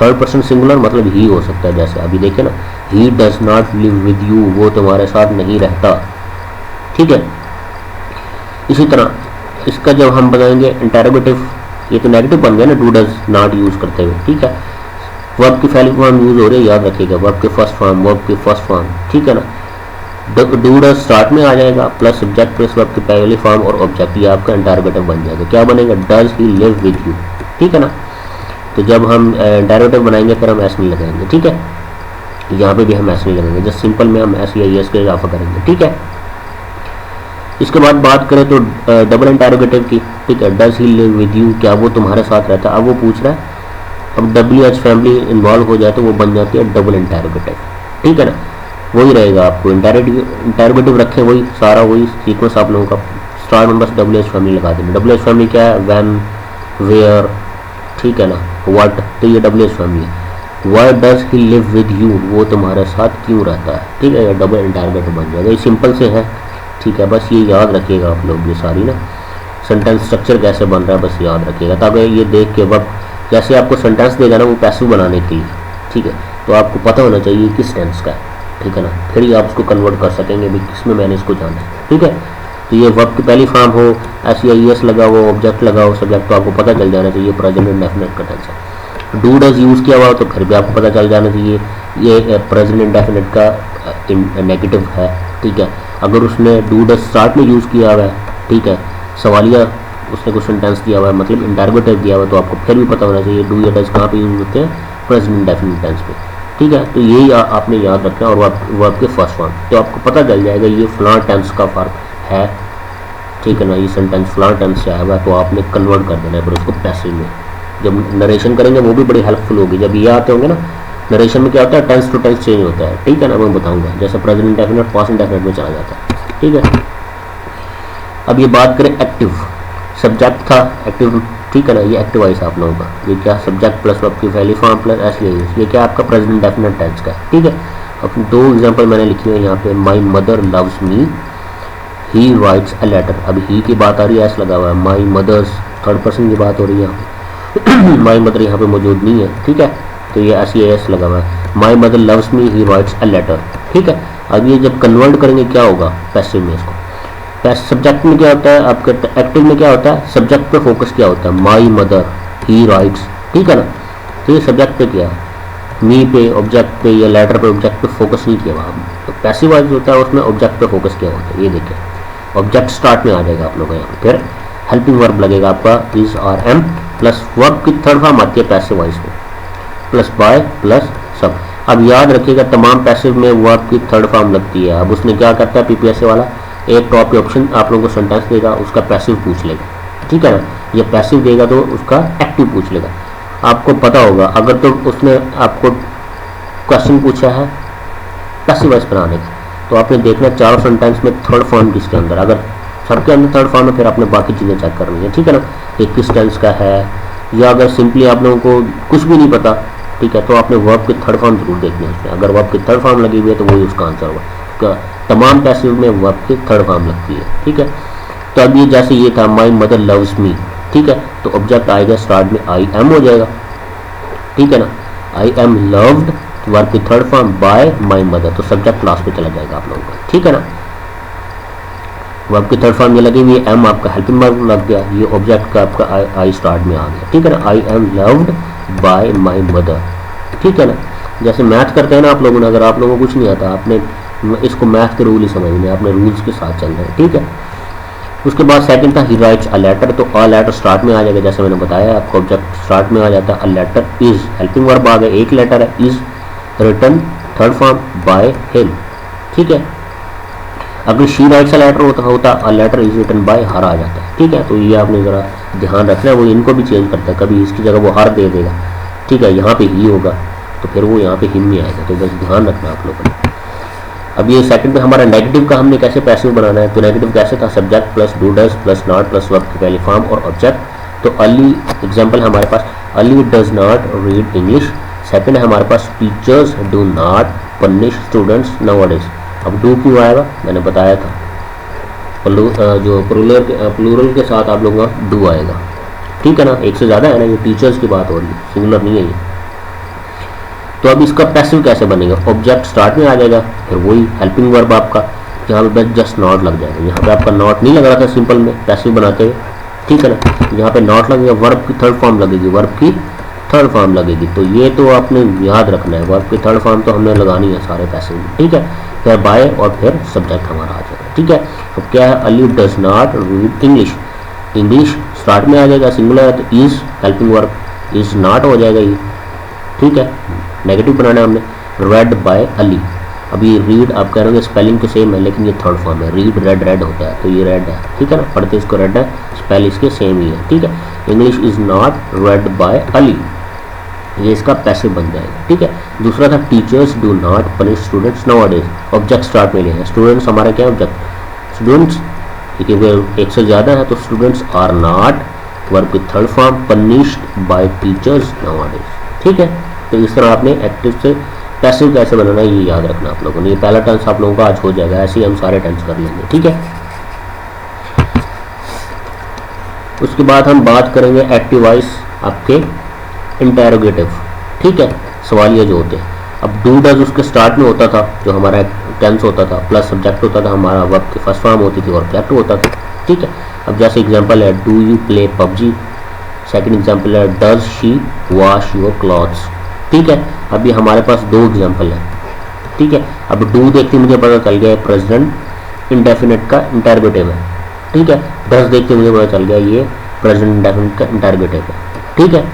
थर्ड पर्सन सिंगुलर मतलब ही हो सकता है, जैसे अभी देखे ना, he does not live with you, वो तुम्हारे साथ नहीं रहता। ठीक है। इसी तरह इसका जब हम बनाएंगे इंटरोगेटिव, ये तो नेगेटिव बन गया ना, डू डज नॉट यूज करते हुए। ठीक है। वर्ब की पहली फॉर्म यूज हो रही है, याद रखिएगा, वर्ब की फर्स्ट फॉर्म। ठीक है ना, डू डज स्टार्ट में आ जाएगा, प्लस सब्जेक्ट प्लस वर्ब की पहली फॉर्म और ऑब्जेक्ट, ये आपका इंटरोगेटिव बन जाएगा। क्या बनेगा, does he live with you. ठीक है ना, तो जब हम इंटरोगेटिव बनाएंगे फिर हम एस नहीं लगाएंगे। ठीक है, यहाँ पे भी हम एस नहीं लगाएंगे, जस्ट सिंपल में हम एस या एस का इजाफा करेंगे। ठीक है। इसके बाद बात करें तो डबल इंटरोगेटिव की। ठीक है, does he live with you, क्या वो तुम्हारे साथ रहता है। अब वो पूछ रहा है, अब डब्ल्यू एच फैमिली इन्वॉल्व हो जाए तो वो बन जाती है डबल इंटरोगेटिव। ठीक है ना, वही रहेगा, आपको इंटरोगेटिव रखें वही सारा, वही सीक्वेंस आप लोगों का। स्टार में बस डब्ल्यू एच फैमिली लगा देंगे। डब्ल्यू एच फैमिली क्या है, वैन, वेयर, ठीक है ना, व्हाट, तो ये डब्ल्यू एच फैमिली है। Why does he live with you, वो तुम्हारे साथ क्यों रहता है। ठीक है, डबल इंटरोगेटिव बन जाएगा। ये सिंपल से है। ठीक है, बस ये याद रखिएगा आप लोग, ये सारी ना सेंटेंस स्ट्रक्चर कैसे बन रहा है बस याद रखिएगा, ताकि ये देख के वक्त जैसे आपको सेंटेंस देगा ना वो पैसिव बनाने के लिए। ठीक है, तो आपको पता होना चाहिए किस टेंस का है। ठीक है ना, फिर ही आप उसको कन्वर्ट कर सकेंगे भी किस में मैंने इसको जाना है। ठीक है, तो ये वर्ब की पहली फॉर्म हो, एस या ईएस लगा हो, ऑब्जेक्ट लगा हो, सब्जेक्ट, तो आपको पता चल जाना चाहिए प्रेजेंट इंडेफिनिट का टेंस है। डू डज यूज़ किया हुआ हो तो फिर भी आपको पता चल जाना चाहिए ये प्रेजेंट इंडेफिनिट का नेगेटिव है। ठीक है, अगर उसने डू डज स्टार्ट में यूज़ किया हुआ है, ठीक है, सवालिया उसने कुछ सेंटेंस दिया हुआ है, मतलब इंटरोगेटिव दिया हुआ है, तो आपको फिर भी पता होना चाहिए डू या डज कहाँ पे यूज़ होते हैं, प्रेजेंट इंडेफिनिट टेंस पे। ठीक है, तो यही आपने याद रखना, और वर्ब के फर्स्ट फॉर्म, तो आपको पता चल जाएगा ये फलां टेंस का फर्क है। ठीक है ना, ये सेंटेंस फलां टेंस से आया हुआ है, तो आपने कन्वर्ट कर देना है फिर उसको पैसिव में। जब नरेशन करेंगे वो भी बड़ी हेल्पफुल होगी। जब ये आते होंगे ना नरेशन में, क्या होता है, टेंस टू टेंस चेंज होता है। ठीक है ना, मैं बताऊंगा, जैसे प्रेजेंट इंडेफिनिट पास्ट इंडेफिनिट में चला जाता है। ठीक है, अब ये बात करें एक्टिव, सब्जेक्ट था एक्टिव। ठीक है ना, ये एक्टिव आइस आप लोगों का, ये क्या, सब्जेक्ट प्लस वर्ब की पहली फॉर्म प्लस एस, ये क्या आपका प्रेजेंट इंडेफिनिट टेंस का है। ठीक है, अब दो एग्जांपल मैंने लिखी है यहाँ पे, my mother loves me, he writes a letter. अब ही की बात आ रही है, एस लगा हुआ है, माई मदर्स थर्ड पर्सन की बात हो रही है यहाँ पे माई मदर यहाँ पे मौजूद नहीं है। ठीक है, तो ये एस लगा हुआ है, my mother loves me, he writes a letter. ठीक है, अब ये जब कन्वर्ट करेंगे क्या होगा पैसिव में, इसको सब्जेक्ट में क्या होता है, आपके एक्टिव में क्या होता है, सब्जेक्ट पे फोकस क्या होता है, माई मदर, ही राइट्स। ठीक है ना, तो ये सब्जेक्ट पे किया, मी पे, ऑब्जेक्ट पे या लेटर पे, ऑब्जेक्ट पे फोकस नहीं किया वहाँ। तो पैसिव वाइज होता है उसमें ऑब्जेक्ट पे फोकस किया होता है। ये देखिए, ऑब्जेक्ट स्टार्ट में आ जाएगा आप लोगों का यहाँ, फिर हेल्पिंग वर्ब लगेगा आपका is are am, plus verb की थर्ड फॉर्म आती है पैसिव वाइज में, प्लस बाय प्लस सब। अब याद रखिएगा तमाम पैसिव में वर्ब की थर्ड फॉर्म लगती है। अब उसने क्या करता है पीपीएसए वाला, एक टॉप ऑप्शन आप लोगों को सेंटेंस देगा, उसका पैसिव पूछ लेगा। ठीक है ना, ये पैसिव देगा तो उसका एक्टिव पूछ लेगा। आपको पता होगा अगर तो उसने आपको क्वेश्चन पूछा है पैसिव वॉइस बनाने का, तो आपने देखना चारों सेंटेंस में थर्ड फॉर्म किसके अंदर, अगर सबके अंदर थर्ड फॉर्म है फिर आपने बाकी चीज़ें चेक करनी है। ठीक है ना, ये किस टेंस का है, या अगर सिंपली आप लोगों को कुछ भी नहीं पता, ठीक है, तो आपने वर्ब की थर्ड फॉर्म जरूर देखनी है उसमें। अगर वर्ब की थर्ड फॉर्म लगी हुई है तो वही उसका आंसर होगा। तमाम पैसिव में वर्ब की थर्ड फॉर्म लगती है। ठीक है, तो अब ये जैसे ये था माई मदर लव्स मी, ठीक है, तो ऑब्जेक्ट आएगा स्टार्ट में आई एम हो जाएगा। ठीक है ना, आई एम लव्ड वर्ब की third form bye my mother, तो सब्जेक्ट लास्ट पे चला जाएगा आप लोगों का, ठीक है ना। वर्ब की थर्ड फॉर्म ये लगी हुई है, एम आपका हेल्पिंग वर्ब लग गया, ये ऑब्जेक्ट का आपका आई स्टार्ट में आ गया, ठीक है ना। I am loved by my mother, ठीक है ना। जैसे मैथ करते हैं ना आप लोगों ने, अगर आप लोगों को कुछ नहीं आता, आपने इसको मैथ के रूल ही समझने, आपने रूल्स के साथ चल रहे हैं, ठीक है। उसके बाद सेकंड था ही राइट्स अ लेटर, तो अ लेटर स्टार्ट में आ जाएगा, जैसे मैंने बताया आपको ऑब्जेक्ट स्टार्ट में आ जाता है। A letter is helping verb आ गया, एक लेटर है, is written third form by him, ठीक है। अगर शी राइट्स अ लेटर होता a letter is written by her आ जाता है, ठीक है। तो ये आपने ज़रा ध्यान रखना है, वो इनको भी चेंज करता है, कभी इसकी जगह वो हर दे देगा, ठीक है, यहाँ पे ही होगा तो फिर वो यहाँ पे हिम में आएगा, तो बस ध्यान रखना आप लोगों ने। अब ये सेकंड में हमारा नेगेटिव का हमने कैसे पैसिव बनाना है, तो नेगेटिव कैसे था, subject plus do does plus not plus verb की पहली फॉर्म और ऑब्जेक्ट। तो अली एग्जांपल हमारे पास, Ali does not read English. Second है हमारे पास, teachers do not punish students nowadays. अब डू क्यों आएगा, मैंने बताया था, जो प्लूरल के साथ आप लोगों का डू आएगा, ठीक है ना। एक से ज़्यादा है ना, ये टीचर्स की बात हो रही है, सिंगुलर नहीं है ये। तो अब इसका पैसिव कैसे बनेगा, ऑब्जेक्ट स्टार्ट में आ जाएगा, फिर वही हेल्पिंग वर्ब आपका, यहाँ पे बस जस्ट नॉट लग जाएगा, यहाँ पे आपका नॉट नहीं लग रहा था सिंपल में पैसिव बनाते हुए, ठीक है ना। यहाँ पे नॉट लगेगा, वर्ब की थर्ड फॉर्म लगेगी, वर्ब की थर्ड फॉर्म लगेगी, तो ये तो आपने याद रखना है, वर्ब की थर्ड फॉर्म तो हमने लगानी है सारे पैसिव में, ठीक है। फिर बाय और फिर सब्जेक्ट हमारा आ जाएगा, ठीक है। अब क्या है, Ali does not read English, English start में आ जाएगा, सिंगुलर है तो is helping verb, is not हो जाएगा ये, ठीक है। नेगेटिव बनाना है हमने, रेड बाय अली। अभी रीड आप कह रहे हो स्पेलिंग तो सेम है, लेकिन ये थर्ड फॉर्म है, रीड रेड रेड होता है, तो ये रेड है, ठीक है ना, पढ़ते इसको रेड है, स्पेल इसके सेम ही है, ठीक है। English is not read by Ali, ये इसका पैसिव बन जाएगा, ठीक है। दूसरा था teachers do not punish students nowadays, object start में लेना, स्टूडेंट्स हमारा क्या है ऑब्जेक्ट, स्टूडेंट्स, क्योंकि एक से ज़्यादा है तो स्टूडेंट्स आर नॉट वर्ब की third form punished bye teachers nowadays, ठीक है। तो इस तरह आपने एक्टिव से पैसिव कैसे बनाना है ये याद रखना आप लोगों ने, ये पहला टेंस आप लोगों का आज हो जाएगा, ऐसे ही हम सारे टेंस कर लेंगे, ठीक है। उसके बाद हम बात करेंगे एक्टिव वॉइस आपके इंटेरोगेटिव, ठीक है, सवालिया जो होते हैं। अब डू डज उसके स्टार्ट में होता था, जो हमारा टेंस होता था, प्लस सब्जेक्ट होता था, हमारा वर्ब की फर्स्ट फॉर्म होती थी और ऑब्जेक्ट होता था, ठीक है। अब जैसे एग्जांपल है, do you play PUBG. Second example है, does she wash your clothes, ठीक है। अभी हमारे पास दो एग्जांपल है, ठीक है। अब डू देखते मुझे पता चल गया प्रेजेंट इंडेफिनिट का इंटरगेटिव है, ठीक है। डज देखते मुझे पता चल गया ये प्रेजेंट इंडेफिनिट का इंटरगेटिव है, ठीक है।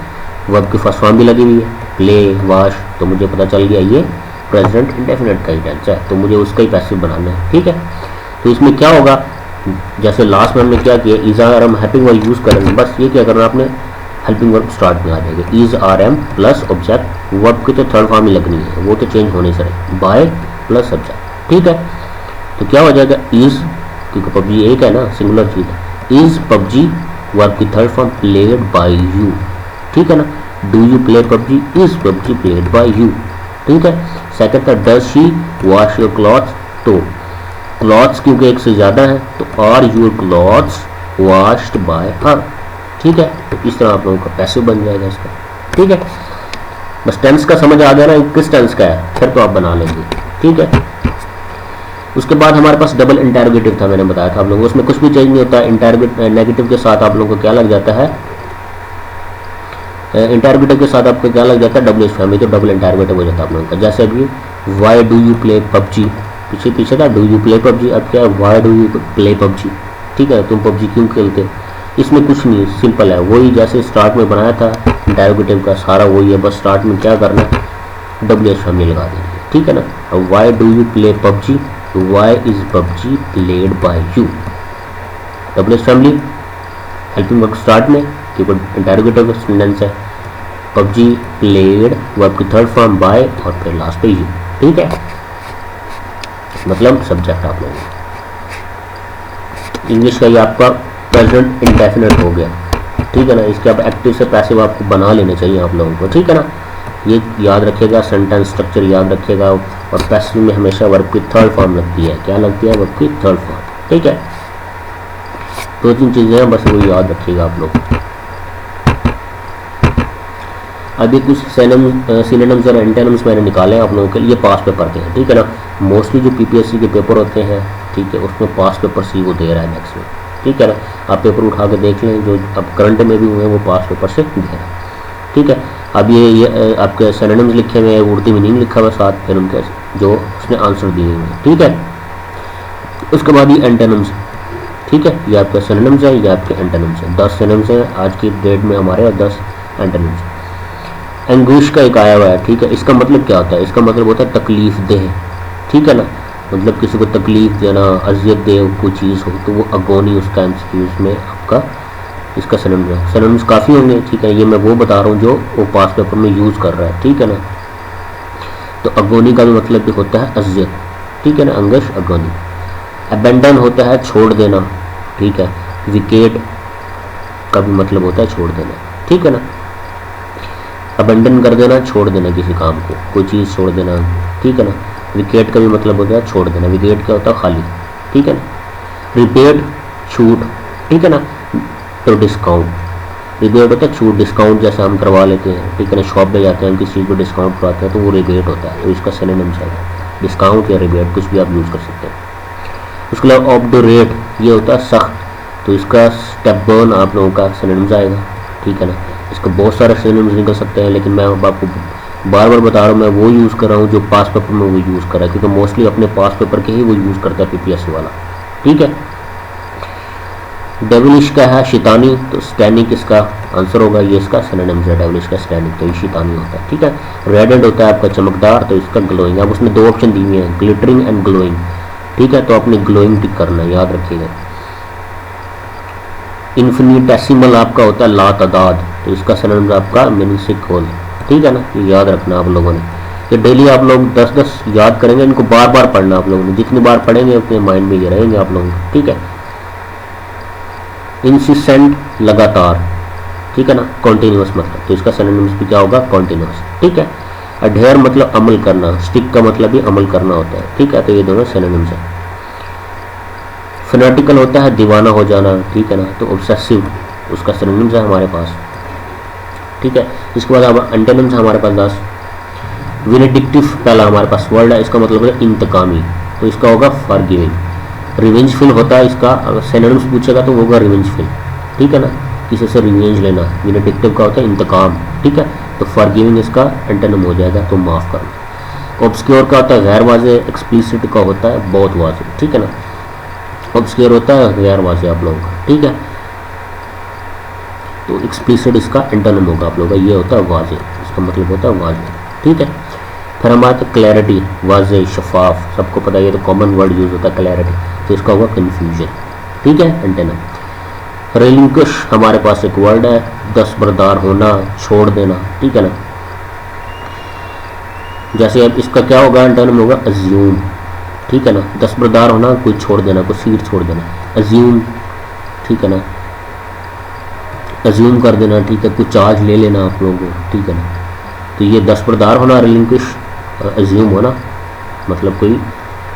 वर्ब की फर्स्ट फॉर्म भी लगी हुई है, प्ले वॉश, तो मुझे पता चल गया ये प्रेजेंट इंडेफिनिट का ही टेंस है, तो मुझे उसका ही पैसिव बनाना है, ठीक है। तो इसमें क्या होगा, जैसे लास्ट में हमने क्या किया, is are am helping verb use करेंगे, बस ये क्या करना आपने, हेल्पिंग वर्ब स्टार्ट में आ जाएगा, is are am plus object, verb की तो थर्ड फॉर्म ही लगनी है, वो तो चेंज होने से रहे, बाय प्लस सब्जेक्ट, ठीक है। तो क्या हो जाएगा, इज, क्योंकि पबजी एक है ना, सिंगुलर चीज़ है, इज पबजी वर्ब की third form played by you, ठीक है ना। Do you play PUBG, is PUBG played by you, ठीक है। सेकंड था, does she wash your clothes, तो क्लॉथ्स क्योंकि एक से ज़्यादा है तो are your clothes washed by her, ठीक है। तो इस तरह आप लोगों का पैसिव बन जाएगा इसका, ठीक है। बस टेंस का समझ आ गया ना, किस टेंस का है, फिर तो आप बना लेंगे, ठीक है। उसके बाद हमारे पास डबल इंटरोगेटिव था, मैंने बताया था आप लोगों को, उसमें कुछ भी चेंज नहीं होता, नेगेटिव के साथ आप लोगों को क्या लग जाता है, इंटरोगेटिव के साथ आपको क्या लग जाता है, डबल फैमिली, तो डबल इंटरोगेटिव हो जाता है आप लोगों का। जैसे अभी Y do you play PUBG, पीछे था डू यू प्ले पबजी, अब क्या है Y do you play PUBG, ठीक है, तुम पबजी क्यों खेलते हो। इसमें कुछ नहीं, सिंपल है, वही जैसे स्टार्ट में बनाया था इंटरोगेटिव का सारा वही है, बस स्टार्ट में क्या करना है, डब्ल्यू एच फैमिली लगा देंगे, ठीक है ना। अब why do you play PUBG, तो why is PUBG played by you, W H family helping verb start में, क्योंकि इंटरोगेटिव सेंटेंस है, पबजी प्लेड वर्ब की थर्ड फॉर्म बाय और फिर लास्ट पे यू, ठीक है, मतलब सब्जेक्ट आप लोगों को। इंग्लिश का ये आपका प्रेजेंट इंडेफिनिट हो गया, ठीक है ना। इसके अब एक्टिव से पैसिव आपको बना लेने चाहिए आप लोगों को, ठीक है ना। ये याद रखिएगा, सेंटेंस स्ट्रक्चर याद रखिएगा, और पैसिव में हमेशा वर्ब की थर्ड फॉर्म लगती है, क्या लगती है, वर्ब की थर्ड फॉर्म, ठीक है। दो तीन चीज़ें हैं, बस वो याद रखिएगा आप लोग। अभी कुछ सिनोनिम्स और एंटोनिम्स मैंने निकाले हैं आप लोगों के लिए, पास पेपर के हैं, ठीक है ना। मोस्टली जो पीपीएससी के पेपर होते हैं, ठीक है, उसमें पास पेपर सी वो दे रहा है मैक्सिमम, ठीक है ना। आप पेपर उठा के देख लें, जो अब करंट में भी हुए हैं वो पास पेपर से दे रहा है, ठीक है। अब ये आपके सिनोनिम्स लिखे हुए हैं, उर्दू मीनिंग लिखा हुआ साथ, फिर उनके जो उसने आंसर दिए हुए हैं, ठीक है। उसके बाद ये एंटोनिम्स, ठीक है, ये आपके सिनोनिम्स है, ये आपके एंटोनिम्स है। 10 सिनोनिम्स हैं आज की डेट में हमारे और 10 एंटोनिम्स। एंग्विश का एक आया हुआ है, ठीक है, इसका मतलब क्या होता है? इसका मतलब होता है तकलीफ देह, ठीक है ना। मतलब किसी को तकलीफ देना, अजियत दे कोई चीज़ हो तो वो अगोनी उसका एमसीक्यूज में आपका इसका सिनोनिम है। सिनोनिम्स काफ़ी होंगे, ठीक है, ये मैं वो बता रहा हूँ जो वो पास पेपर में यूज़ कर रहा है, ठीक है ना। तो अगोनी का भी मतलब भी होता है अजियत, ठीक है ना, अंगश अगोनी। अबेंडन होता है छोड़ देना, ठीक है। विकेट का भी मतलब होता है छोड़ देना, ठीक है ना। अबेंडन कर देना, छोड़ देना किसी काम को, कोई चीज़ छोड़ देना, ठीक है ना। विकेट का भी मतलब होता है छोड़ देना, विकेट क्या होता है खाली, ठीक है ना। रिपेड छूट, ठीक है ना। तो डिस्काउंट, रिबेट होता है छूट, डिस्काउंट जैसे हम करवा लेते हैं, ठीक है ना। शॉप पे जाते हैं, हम किसी चीज़ पर डिस्काउंट करवाते हैं तो वो रिबेट होता है, तो इसका सिनोनिम्स है डिस्काउंट या रिबेट, कुछ भी आप यूज़ कर सकते हैं। उसके अलावा ऑफ द रेट, ये होता है सख्त, तो इसका स्टेपबर्न आप लोगों का सिनोनिम्स आएगा, ठीक है ना। इसके बहुत सारे सिनोनिम्स निकल सकते हैं, लेकिन मैं आपको बार बार बता रहा हूँ, मैं वो यूज़ कर रहा हूँ जो पास पेपर में वो यूज़ कर रहा है, क्योंकि मोस्टली अपने पास पेपर के ही वो यूज़ करता है पीपीएससी वाला, ठीक है। डेविलिश का है शैतानी, तो स्टैनिक इसका आंसर होगा, ये इसका सिनोनिम्स है डेविलिश का स्टैनिक, तो ये शैतानी होता है, ठीक है। रेडेंट होता है आपका चमकदार, तो इसका ग्लोइंग। अब उसने 2 ऑप्शन दिए हुए हैं, ग्लिटरिंग एंड ग्लोइंग, ठीक है, तो आपने ग्लोइंग टिक करना है, याद रखिएगा। इन्फिनिटेसिमल आपका होता है लातादाद, तो इसका सिनोनिम्स आपका मिनिसिकल, ठीक है ना, ये याद रखना आप लोगों ने। ये डेली आप लोग 10-10 याद करेंगे, इनको बार बार पढ़ना आप लोगों ने, जितनी बार पढ़ेंगे उतने माइंड में ये रहेंगे आप लोगों को, ठीक है। इंसिस्टेंट लगातार, ठीक है ना, कॉन्टिन्यूस मतलब, तो इसका सिनोनिम्स भी क्या होगा? कॉन्टिन्यूस, ठीक है। अडेयर मतलब अमल करना, स्टिक का मतलब भी अमल करना होता है, ठीक है, तो ये दोनों सिनोनिम्स हैं। फैनेटिकल होता है दीवाना हो जाना, ठीक है ना, तो ऑब्सेसिव उसका सिनोनिम्स है हमारे पास, ठीक है। इसके बाद अब एंटोनिम्स है हमारे पास 10। विनिडिक्टिव पहला हमारे पास वर्ड है, इसका मतलब है इंतकामी, तो इसका होगा फॉरगिविंग। रिवेंजफुल होता है, इसका अगर सिनोनिम्स पूछेगा तो होगा रिवेंजफुल, ठीक है ना, किसी से रिवेंज लेना। विनिडिक्टिव का होता है इंतकाम, ठीक है, तो फॉरगिविंग इसका एंटोनिम हो जाएगा, तो माफ़ करना। ऑब्सक्योर का होता है गैर वाज़े, एक्सप्लिसिट का होता है बहुत वाज़े, ठीक है ना। ऑब्सक्योर होता है गैर वाज़े आप लोगों का, ठीक है, तो एक्सप्लिसिट इसका एंटोनिम होगा आप लोगों का, ये होता है वाज़े, इसका मतलब होता है वाज़े, ठीक है। फिर हमारे पास क्लैरिटी, वाज़े, शफाफ, सबको पता है, ये तो कॉमन वर्ड यूज़ होता है क्लैरिटी, तो इसका होगा कन्फ्यूजन, ठीक है, एंटोनिम। रिलिंक्विश हमारे पास एक वर्ड है, दस्तबरदार होना, छोड़ देना, ठीक है ना। जैसे अब इसका क्या होगा? एंटोनिम होगा अज्यूम, ठीक है ना। दस्तबरदार होना, कोई छोड़ देना, कोई सीट छोड़ देना, अज्यूम, ठीक है ना, अज्यूम कर देना, ठीक है, कोई चार्ज ले लेना आप लोगों को, ठीक है ना। तो ये दस्तबरदार होना, रिलिंक्विश, अज्यूम होना, मतलब कोई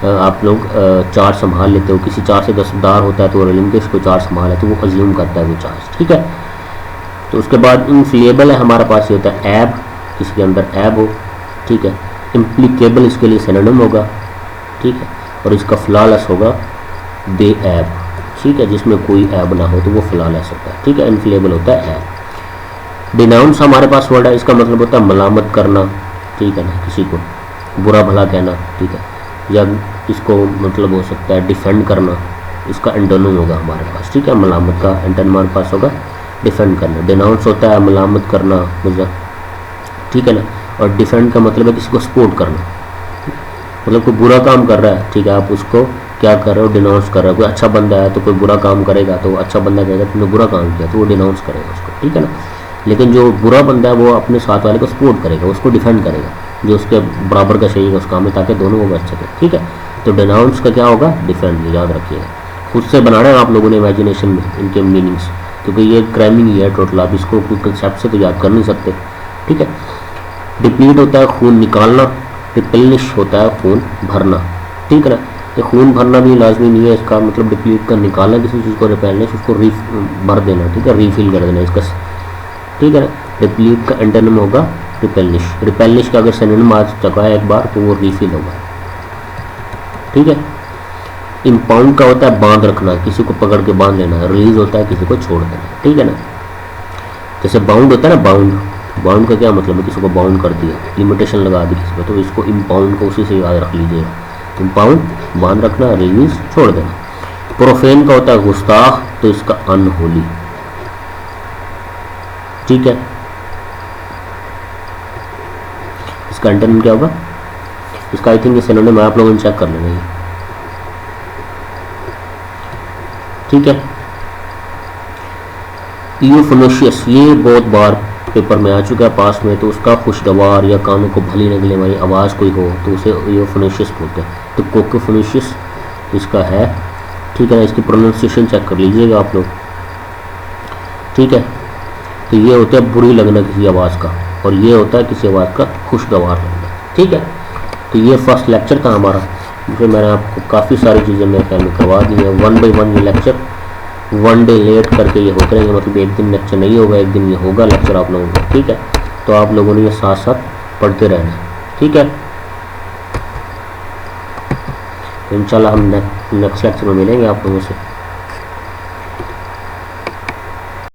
आप लोग चार्ज संभाल लेते हो, किसी चार्ज से दस्तबरदार होता है तो रिलिंक्विश को चार्ज संभाल है तो वो अज्यूम करता है वो चार्ज, ठीक है। तो उसके बाद इनफ्लेबल है हमारे पास, ये होता है ऐब, किसी के अंदर ऐब हो, ठीक है। इम्प्लीकेबल इसके लिए सिनोनिम होगा, ठीक है, और इसका फ्लॉलेस होगा बेऐब, ठीक है, जिसमें कोई ऐब ना हो तो वो फ्लॉलेस होता है, ठीक है। इनफ्लेबल होता है ऐब। डिनाउंस हमारे पास वर्ड है, इसका मतलब होता है मलामत करना, ठीक है ना, किसी को बुरा भला कहना, ठीक है, या इसको मतलब हो सकता है डिफेंड करना, इसका एंटोनिम होगा हमारे पास, ठीक है। मलामत का एंटोनिम हमारे पास होगा डिफेंड करना। डिनाउंस होता है मलामत करना, मुझे, ठीक है ना, और डिफेंड का मतलब है किसी को सपोर्ट करना, मतलब कोई बुरा काम कर रहा है, ठीक है, आप उसको क्या कर रहे हो? डिनाउंस कर रहे हो। कोई अच्छा बंदा है तो कोई बुरा काम करेगा तो अच्छा बंदा कहेगा तुमने बुरा काम किया, तो वो डिनाउंस करेगा उसको, ठीक है ना। लेकिन जो बुरा बंदा है वो अपने साथ वाले को सपोर्ट करेगा, उसको डिफेंड करेगा, जो उसके बराबर का चाहिए उस काम में, ताकि दोनों वो अच्छे थे, ठीक है। तो डिनाउंस का क्या होगा? डिफेंड, याद रखिएगा। खुद से बनाना है आप लोगों ने इमेजिनेशन में इनके मीनिंग्स, क्योंकि ये क्रैमिंग ही है टोटल, आप इसको कोई कंसेप्ट से तो याद कर नहीं सकते, ठीक है। डिप्लीट होता है खून निकालना, रिप्लेनिश होता है खून भरना, ठीक है ना। ये खून भरना भी लाजमी नहीं है, इसका मतलब डिप्लीट कर निकालना किसी चीज़ को, रिप्लेनिश उसको भर देना, ठीक है, रीफिल कर देना इसका, ठीक है ना। रिपीट का एंटोनिम होगा रिपेलिश। रिपेलिश का अगर सिनोनिम आ चुका है एक बार तो वो रिफिल होगा। ठीक है। इम्पाउंड का होता है बांध रखना, किसी को पकड़ के बांध लेना। रिलीज होता है किसी को छोड़ देना। ठीक है ना। जैसे बाउंड होता है ना, बाउंड, बाउंड का क्या मतलब है, किसी को बाउंड कर दिया, लिमिटेशन लगा दी किसी को, तो इसको इम्पाउंड को उसी से याद रख लीजिएगा। इम्पाउंड बांध रखना, रिलीज छोड़ देना। प्रोफेन का होता है गुस्ताख, तो इसका अनहोली। ठीक है। इसका एंटोनिम क्या होगा, इसका आई थिंक सिनोनिम आप लोगों ने चेक कर लेना है। ठीक है। यूफोनेशियस, ये बहुत बार पेपर में आ चुका है पास में, तो उसका खुशगवार या कानों को भली लगने वाली आवाज़ कोई हो तो उसे यूफोनेशियस बोलते हैं। तो कोकोफोनेशियस इसका है। ठीक है ना। इसकी प्रोनाउंसिएशन चेक कर लीजिएगा आप लोग। ठीक है। तो ये होता है बुरी लगना किसी आवाज़ का, और ये होता है किसी आवाज़ का खुशगवार लगना। ठीक है। तो ये फर्स्ट लेक्चर था हमारा, जो मैंने आपको काफ़ी सारी चीज़ें मेरे ख्याल में करवा दी हैं। 1 बाय 1 ये लेक्चर 1 डे लेट करके ये होते रहेंगे, मतलब एक दिन लेक्चर नहीं होगा, एक दिन ये होगा लेक्चर आप लोगों को। ठीक है। तो आप लोगों ने ये साथ साथ पढ़ते रहना है। ठीक है। इंशाल्लाह हम नेक्स्ट लेक्चर में मिलेंगे आप लोगों से।